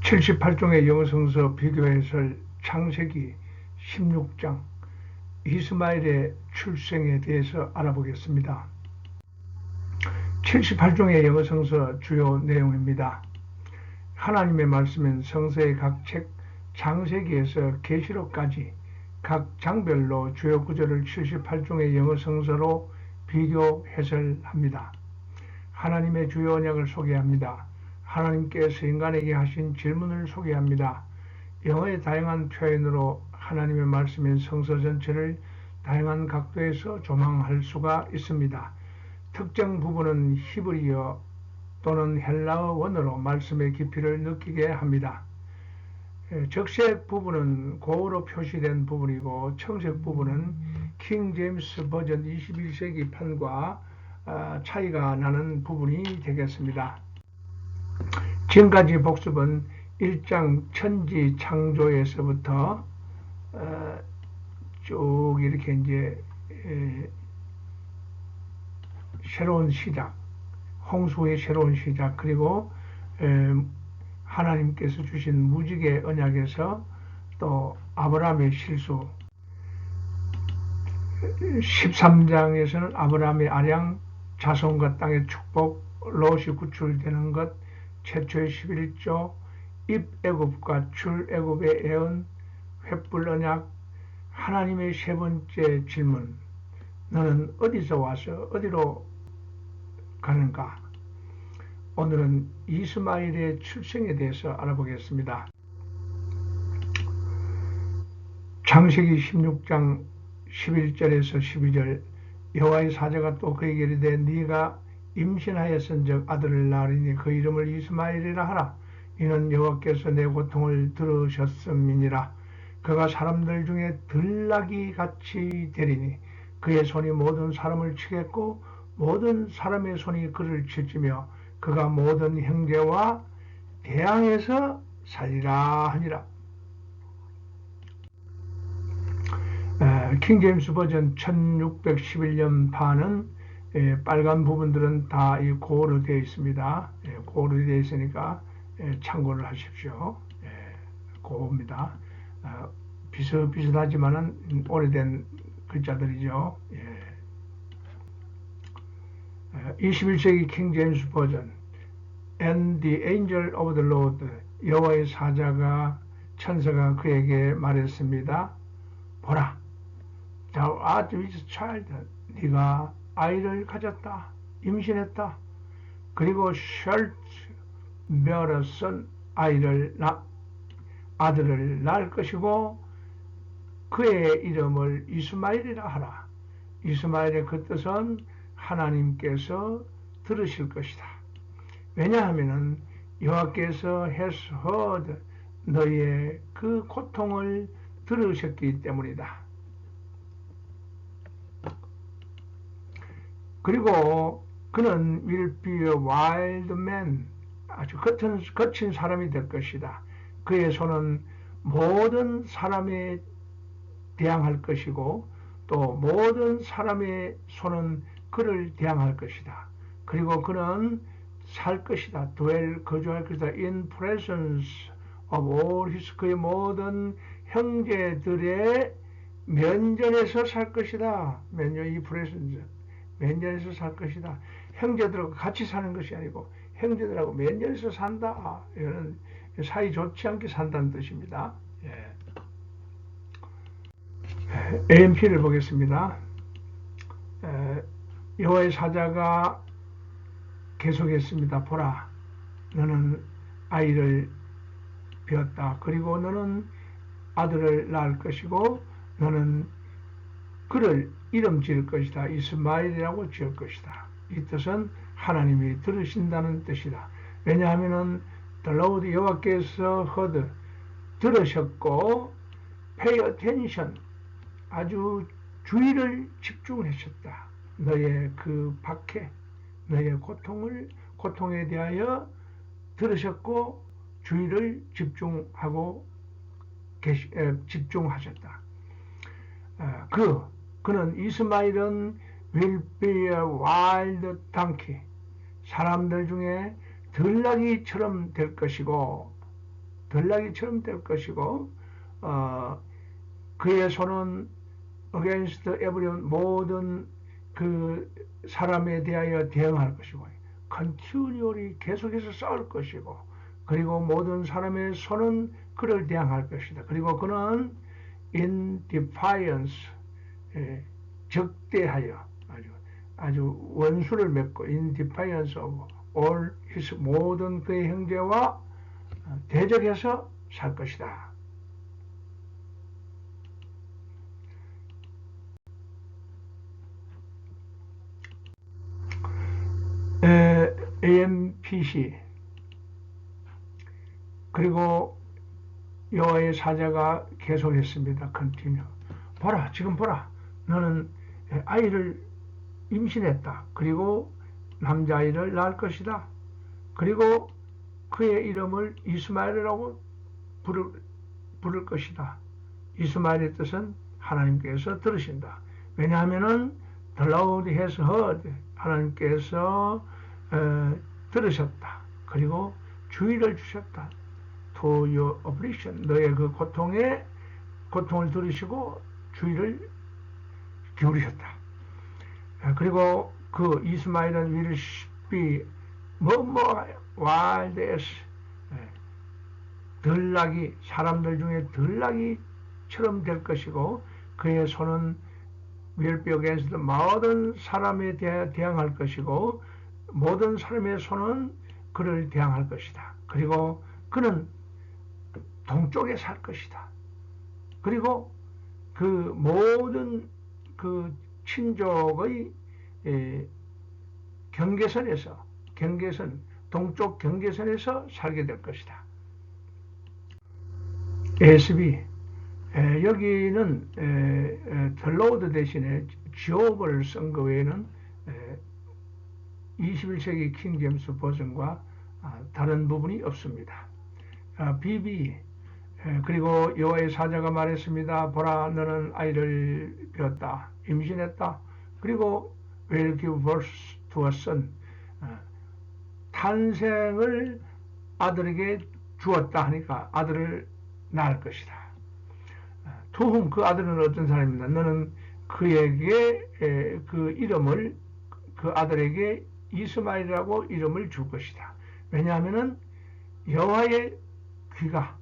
78종의 영어성서 비교해설 창세기 16장 이스마엘의 출생에 대해서 알아보겠습니다. 78종의 영어성서 주요 내용입니다. 하나님의 말씀은 성서의 각 책 창세기에서 계시록까지 각 장별로 주요 구절을 78종의 영어성서로 비교 해설합니다. 하나님의 주요 언약을 소개합니다. 하나님께서 인간에게 하신 질문을 소개합니다. 영어의 다양한 표현으로 하나님의 말씀인 성서 전체를 다양한 각도에서 조망할 수가 있습니다. 특정 부분은 히브리어 또는 헬라어 원어로 말씀의 깊이를 느끼게 합니다. 적색 부분은 고어로 표시된 부분이고 청색 부분은 킹 제임스 버전 21세기 판과 차이가 나는 부분이 되겠습니다. 지금까지 복습은 1장 천지 창조에서부터 쭉 이렇게 이제 새로운 시작, 홍수의 새로운 시작, 그리고 하나님께서 주신 무지개 언약에서 또 아브라함의 실수, 13장에서는 아브라함의 아량, 자손과 땅의 축복, 롯이 구출되는 것, 최초의 11조, 입애굽과 출애굽의 예언, 횃불 언약, 하나님의 세 번째 질문, 너는 어디서 와서 어디로 가는가? 오늘은 이스마엘의 출생에 대해서 알아보겠습니다. 창세기 16장 11절에서 12절, 여호와의 사자가 또 그에게 이르되 네가 임신하였은즉 아들을 낳으리니 그 이름을 이스마엘이라 하라. 이는 여호와께서 내 고통을 들으셨음이니라. 그가 사람들 중에 들나귀 같이 되리니 그의 손이 모든 사람을 치겠고 모든 사람의 손이 그를 칠지며 그가 모든 형제와 대항해서 살리라 하니라. 킹 제임스 버전 1611년 판은 빨간 부분들은 다 이 고어로 되어 있습니다. 고어로 되어 있으니까 참고를 하십시오. 고어입니다. 비슷비슷하지만은 오래된 글자들이죠. 21세기 킹 제임스 버전 And the angel of the Lord, 여호와의 사자가 천사가 그에게 말했습니다. 보라, thou art with child, 네가 아이를 가졌다, 임신했다. 그리고 shalt bear a son, 아들을 낳을 것이고 그의 이름을 이스마엘이라 하라. 이스마엘의 그 뜻은 하나님께서 들으실 것이다. 왜냐하면 여호와께서 has heard, 너희의 그 고통을 들으셨기 때문이다. 그리고 그는 will be a wild man, 아주 거친 사람이 될 것이다. 그의 손은 모든 사람에 대항할 것이고 또 모든 사람의 손은 그를 대항할 것이다. 그리고 그는 살 것이다. dwell, 거주할 것이다. in presence of all his, 그의 모든 형제들의 면전에서 살 것이다. 이 presence, 면전에서 살 것이다. 형제들하고 같이 사는 것이 아니고 형제들하고 면전에서 산다. 이거는 사이 좋지 않게 산다는 뜻입니다. AMP를 보겠습니다. 여호와의 사자가 계속했습니다. 보라, 너는 아이를 배었다. 그리고 너는 아들을 낳을 것이고 너는 그를 이름 지을 것이다. 이스마엘이라고 지을 것이다. 이 뜻은 하나님이 들으신다는 뜻이다. 왜냐하면 The Lord, 여호와께서 heard, 들으셨고 pay attention, 아주 주의를 집중하셨다. 너의 그 박해, 너의 고통에 대하여 들으셨고 주의를 집중하셨다. 그는 이스마엘은 will be a wild donkey, 사람들 중에 들나귀처럼 될 것이고 들나귀처럼 될 것이고 그의 손은 against everyone 모든 그 사람에 대하여 대응할 것이고 continually 계속해서 싸울 것이고 그리고 모든 사람의 손은 그를 대항할 것이다. 그리고 그는 in defiance 적대하여 아주 원수를 맺고 in defiance of all his 모든 그의 형제와 대적해서 살 것이다. AMPC 그리고 여호와의 사자가 계속했습니다. continue. 보라, 지금 보라. 너는 아이를 임신했다. 그리고 남자아이를 낳을 것이다. 그리고 그의 이름을 이스마엘이라고 부를 것이다. 이스마엘의 뜻은 하나님께서 들으신다. 왜냐하면은 the Lord has heard. 하나님께서 들으셨다. 그리고 주의를 주셨다. to your affliction. 너의 그 고통을 들으시고 주의를 기울이셨다. 그리고 그 이스마엘은 will be wild as 들나귀 사람들 중에 들나귀처럼 될 것이고 그의 손은 will be against 모든 사람에 대항할 것이고 모든 사람의 손은 그를 대항할 것이다. 그리고 그는 동쪽에 살 것이다. 그리고 그 모든 그 친족의 동쪽 경계선에서 살게 될 것이다. ASB 여기는 덜로우드 대신에 지옵을 쓴 거 외에는 21세기 킹제임스 버전과 다른 부분이 없습니다. BB 그리고 여호와의 사자가 말했습니다. 보라 너는 아이를 배웠다. 임신했다. 그리고 will give birth to a son. 탄생을 아들에게 주었다 하니까 아들을 낳을 것이다. to whom 그 아들은 어떤 사람입니다. 너는 그에게 그 이름을 그 아들에게 이스마엘이라고 이름을 줄 것이다. 왜냐하면은 여호와의 귀가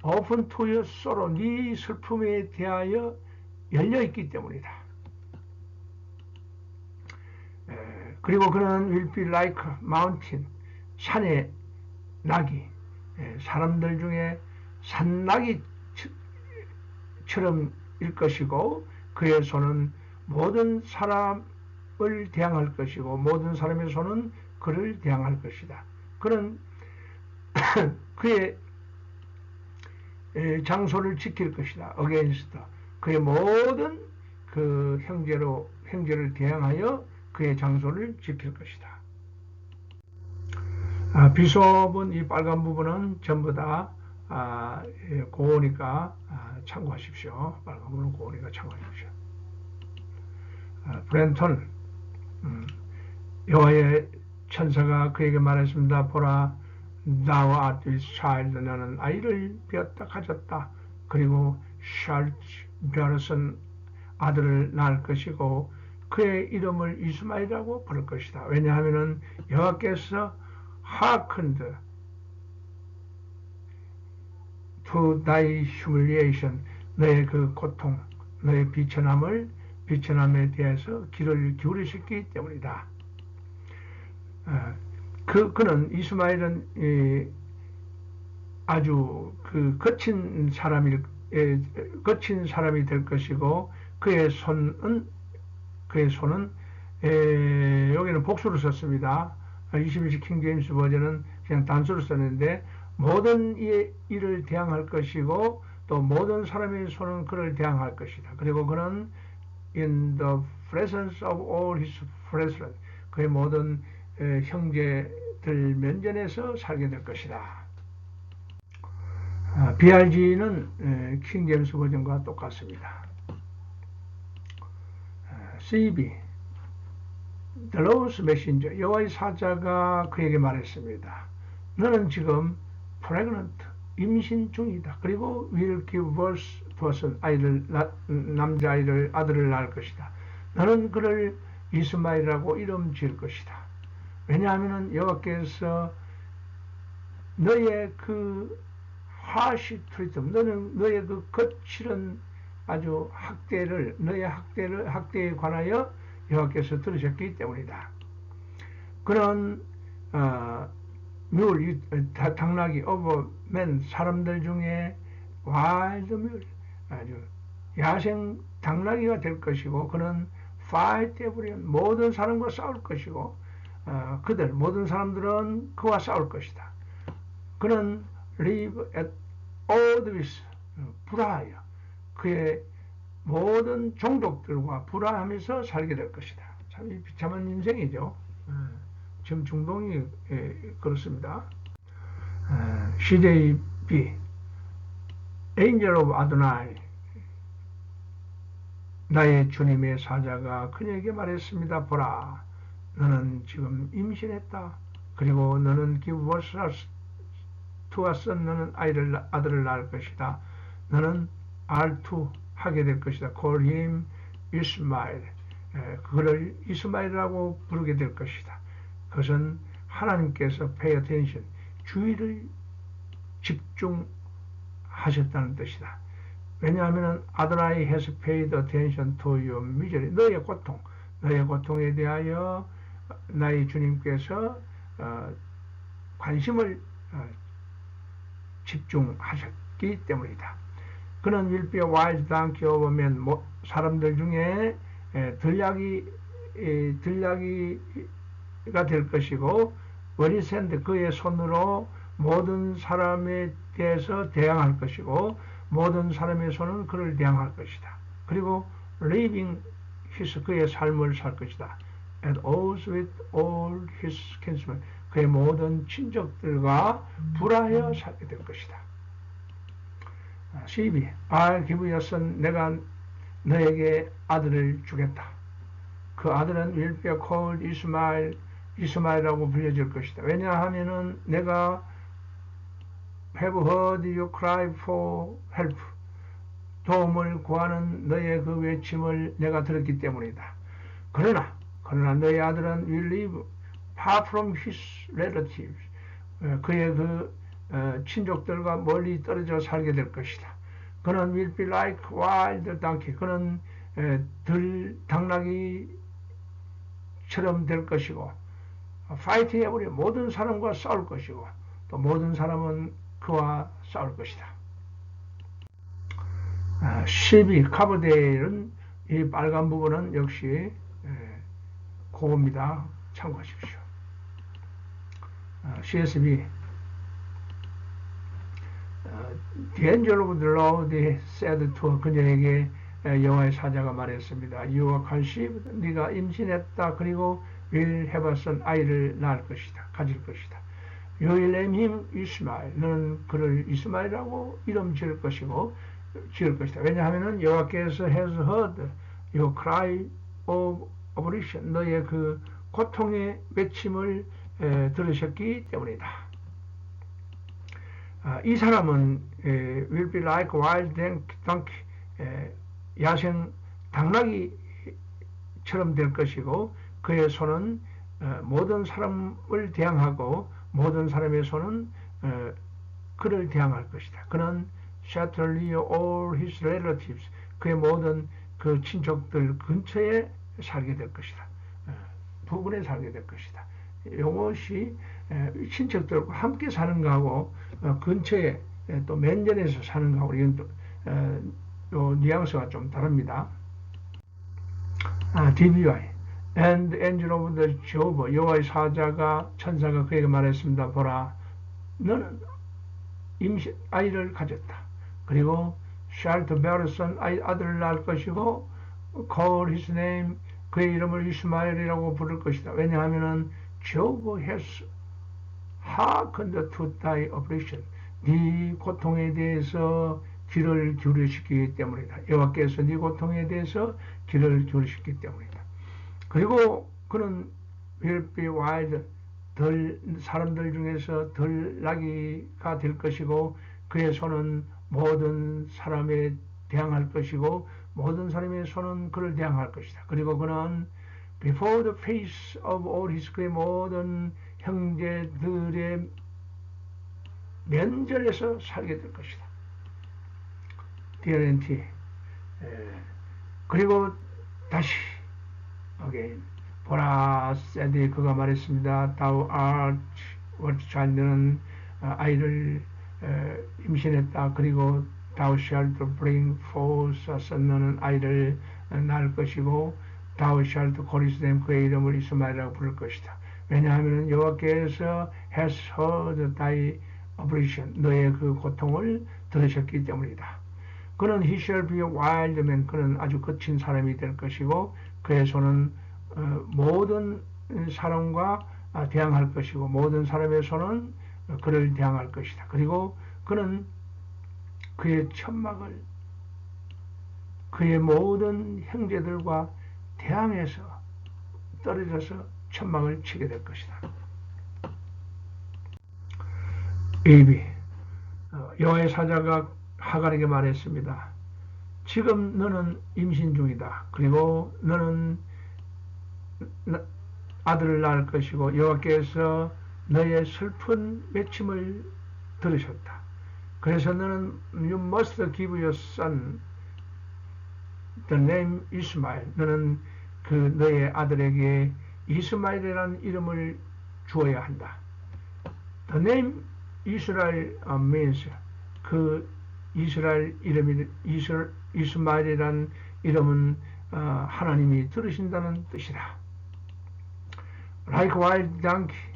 open to your sorrow 네 슬픔에 대하여 열려 있기 때문이다. 그리고 그는 will be like mountain 산의 나귀 사람들 중에 산나귀처럼 일 것이고 그의 손은 모든 사람을 대항할 것이고 모든 사람의 손은 그를 대항할 것이다. 그는 그의 장소를 지킬 것이다. against 그의 모든 그 형제를 대항하여 그의 장소를 지킬 것이다. 비숍은 이 빨간 부분은 전부 다 고오니까 참고하십시오. 빨간 부분은 고오니까 참고하십시오. 브렌턴 여호와의 천사가 그에게 말했습니다. 보라 thou art this child 너는 아이를 배었다 가졌다. 그리고 shalt bear a son 아들을 낳을 것이고 그의 이름을 이스마엘이라고 부를 것이다. 왜냐하면은 여호와께서 hearkened to thy humiliation 너의 그 고통 너의 비천함에 대해서 귀를 기울이셨기 때문이다. 그는 이스마엘은 아주 그 거친 사람이 될 것이고 그의 손은 여기는 복수를 썼습니다. 21세 킹제임스 버전은 그냥 단수를 썼는데 모든 일을 대항할 것이고 또 모든 사람의 손은 그를 대항할 것이다. 그리고 그는 in the presence of all his brethren 그의 모든 형제들 면전에서 살게 될 것이다. BRG는 킹제임스 버전과 똑같습니다. CB The Lord's Messenger 여호와의 사자가 그에게 말했습니다. 너는 지금 pregnant, 임신 중이다. 그리고 will give birth to a son, 남자아이를, 아들을 낳을 것이다. 너는 그를 이스마엘이라고 이름 지을 것이다. 왜냐하면 여호와께서 너의 그 harsh treatment, 너는 너의 그 거칠은 아주 너의 학대에 관하여 여호와께서 들으셨기 때문이다. 그런 뮬, 당나귀, overmen, 사람들 중에 wild mule, 아주 야생 당나귀가 될 것이고, 그는 fight everyone, 모든 사람과 싸울 것이고, 모든 사람들은 그와 싸울 것이다. 그는 live at odds, 불화하여 그의 모든 종족들과 불화하면서 살게 될 것이다. 참 비참한 인생이죠. 지금 중동이 그렇습니다. CJB Angel of Adonai, 나의 주님의 사자가 그녀에게 말했습니다. 보라, 너는 지금 임신했다. 그리고 너는 give birth to a son, 너는 아들을 낳을 것이다. 너는 R2 하게 될 것이다. Call him Ishmael, 그를 이스마엘이라고 부르게 될 것이다. 그것은 하나님께서 pay attention, 주의를 집중하셨다는 뜻이다. 왜냐하면 아도나이 has paid attention to your misery, 너의 고통에 대하여 나의 주님께서 관심을 집중하셨기 때문이다. 그는 will be a wise donkey of men, 사람들 중에 들나귀가 될 것이고, 원이샌드, 그의 손으로 모든 사람에 대해서 대항할 것이고, 모든 사람의 손은 그를 대항할 것이다. 그리고 living 그의 삶을 살 것이다. And odds with all his kinsmen, 그의 모든 친족들과 불화하여 살게 될 것이다. 12. I'll give you a son, 내가 너에게 아들을 주겠다. 그 아들은 will be called 이스마엘이라고 불려질 것이다. 왜냐하면은 내가 have heard you cry for help, 도움을 구하는 너의 그 외침을 내가 들었기 때문이다. 그러나 너의 아들은 will live far from his relatives, 그의 그 친족들과 멀리 떨어져 살게 될 것이다. 그는 will be like wild donkey, 그는 당나귀처럼 될 것이고, fight every, 모든 사람과 싸울 것이고, 또 모든 사람은 그와 싸울 것이다. 12. 카브데일은 이 빨간 부분은 역시 그겁니다. 참고하십시오. CSB The angel of the Lord said to, 그녀에게 여호와의 사자가 말했습니다. You are conceived, 네가 임신했다. 그리고 will have a son, 아이를 낳을 것이다. 가질 것이다. You will name him Ishmael, 너는 그를 이스마엘이라고 이름 지을 것이다. 왜냐하면 여호와께서 has heard your cry of affliction, 너의 그 고통의 외침을 들으셨기 때문이다. 이 사람은 will be like wild donkey, 야생 당나귀처럼 될 것이고, 그의 손은 모든 사람을 대항하고 모든 사람의 손은 그를 대항할 것이다. 그는 shatter all his relatives, 그의 모든 그 친척들 근처에 살게 될 것이다. 부근에 살게 될 것이다. 이것이 친척들과 함께 사는 거하고 근처에 또 면전에서 사는 거하고 이건 또 요 뉘앙스가 좀 다릅니다. DBY And angel of the Jehovah, 여호와의 천사가 그에게 말했습니다. 보라, 너는 임신 아이를 가졌다. 그리고 shall bear a son, 아들을 낳을 것이고, call his name, 그의 이름을 이스마엘이라고 부를 것이다. 왜냐하면은 Jehovah has hearkened to thy affliction, 네 고통에 대해서 귀를 기울이시기 때문이다. 여호와께서 네 고통에 대해서 귀를 기울이시기 때문이다. 그리고 그는 will be wild, 사람들 중에서 덜 나귀가 될 것이고 그의 손은 모든 사람에 대항할 것이고 모든 사람의 손은 그를 대항할 것이다. 그리고 그는 before the face of all his 그의 모든 형제들의 면전에서 살게 될 것이다. DNT. 그리고 다시 again 보라 said 그가 말했습니다. Thou art what child 너는 아이를 임신했다. 그리고 thou shalt bring forth a son 너는 아이를 낳을 것이고 thou shalt call his name 그의 이름을 이스마엘이라고 부를 것이다. 왜냐하면 여호와께서 has heard thy affliction 너의 그 고통을 들으셨기 때문이다. 그는 he shall be a wild man 그는 아주 거친 사람이 될 것이고 그의 손은 모든 사람과 대항할 것이고 모든 사람의 손은 그를 대항할 것이다. 그리고 그는 그의 천막을 그의 모든 형제들과 대항해서 떨어져서 천막을 치게 될 것이다. 에이비 여호와의 사자가 하갈에게 말했습니다. 지금 너는 임신 중이다. 그리고 너는 아들을 낳을 것이고 여호와께서 너의 슬픈 맺힘을 들으셨다. 그래서 너는 you must give your son the name Ishmael. 너는 그 너의 아들에게 이스마엘이라는 이름을 주어야 한다. The name Israel means 그 이스라엘 이름이 이스마엘이라는 이름은 하나님이 들으신다는 뜻이다. Like wild donkey,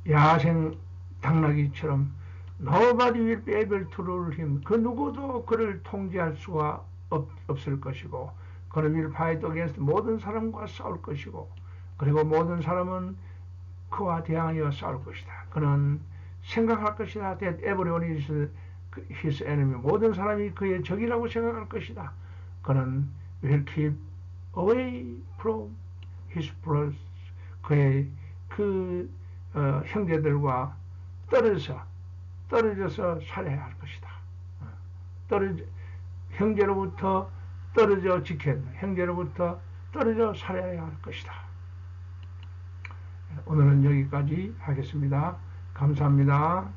야생 당나귀처럼 nobody will be able to rule him. 그 누구도 그를 통제할 수가 없을 것이고, 그는 will fight against 모든 사람과 싸울 것이고, 그리고 모든 사람은 그와 대항하여 싸울 것이다. 그는 생각할 것이다. That everyone is his enemy. 모든 사람이 그의 적이라고 생각할 것이다. 그는 will keep away from his brothers. 그의 형제들과 떨어져서 살아야 할 것이다. 형제로부터 떨어져 지켜야 한다. 형제로부터 떨어져 살아야 할 것이다. 오늘은 여기까지 하겠습니다. 감사합니다.